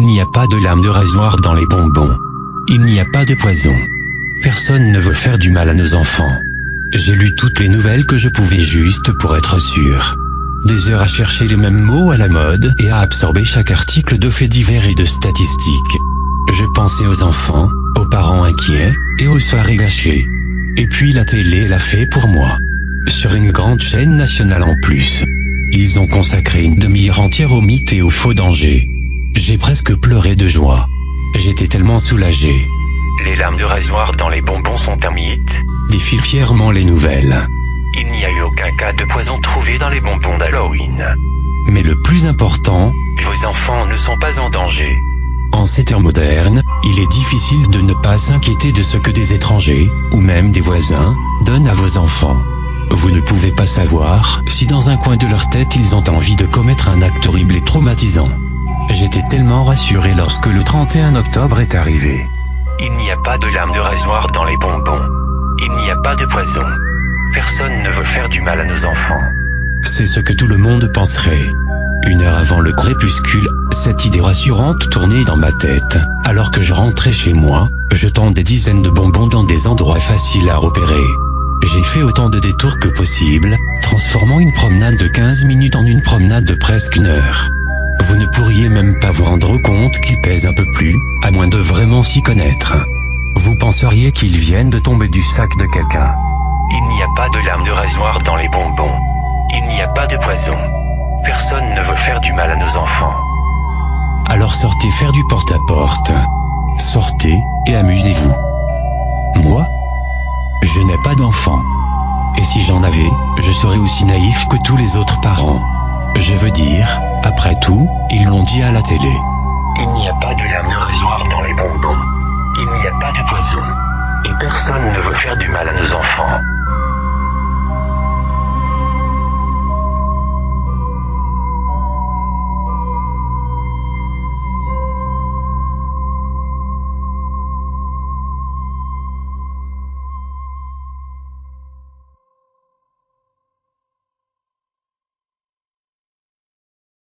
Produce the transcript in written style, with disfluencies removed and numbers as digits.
Il n'y a pas de lame de rasoir dans les bonbons. Il n'y a pas de poison. Personne ne veut faire du mal à nos enfants. J'ai lu toutes les nouvelles que je pouvais juste pour être sûr. Des heures à chercher les mêmes mots à la mode et à absorber chaque article de faits divers et de statistiques. Je pensais aux enfants, aux parents inquiets, et aux soirées gâchées. Et puis la télé l'a fait pour moi. Sur une grande chaîne nationale en plus. Ils ont consacré une demi-heure entière aux mythes et aux faux dangers. J'ai presque pleuré de joie. J'étais tellement soulagé. Les lames de rasoir dans les bonbons sont un mythe, défilent fièrement les nouvelles. Il n'y a eu aucun cas de poison trouvé dans les bonbons d'Halloween. Mais le plus important, vos enfants ne sont pas en danger. En cette ère moderne, il est difficile de ne pas s'inquiéter de ce que des étrangers, ou même des voisins, donnent à vos enfants. Vous ne pouvez pas savoir si dans un coin de leur tête ils ont envie de commettre un acte horrible et traumatisant. J'étais tellement rassuré lorsque le 31 octobre est arrivé. Il n'y a pas de lame de rasoir dans les bonbons. Il n'y a pas de poison. Personne ne veut faire du mal à nos enfants. C'est ce que tout le monde penserait. Une heure avant le crépuscule, cette idée rassurante tournait dans ma tête, alors que je rentrais chez moi, jetant des dizaines de bonbons dans des endroits faciles à repérer. J'ai fait autant de détours que possible, transformant une promenade de 15 minutes en une promenade de presque une heure. Vous ne pourriez même pas vous rendre compte qu'ils pèsent un peu plus, à moins de vraiment s'y connaître. Vous penseriez qu'ils viennent de tomber du sac de quelqu'un. Il n'y a pas de lame de rasoir dans les bonbons. Il n'y a pas de poison. Personne ne veut faire du mal à nos enfants. Alors sortez faire du porte-à-porte. Sortez et amusez-vous. Moi, je n'ai pas d'enfant. Et si j'en avais, je serais aussi naïf que tous les autres parents. Je veux dire, après tout, ils l'ont dit à la télé. Il n'y a pas de lame de rasoir dans les bonbons. Il n'y a pas de poison. Et personne ne veut faire du mal à nos enfants.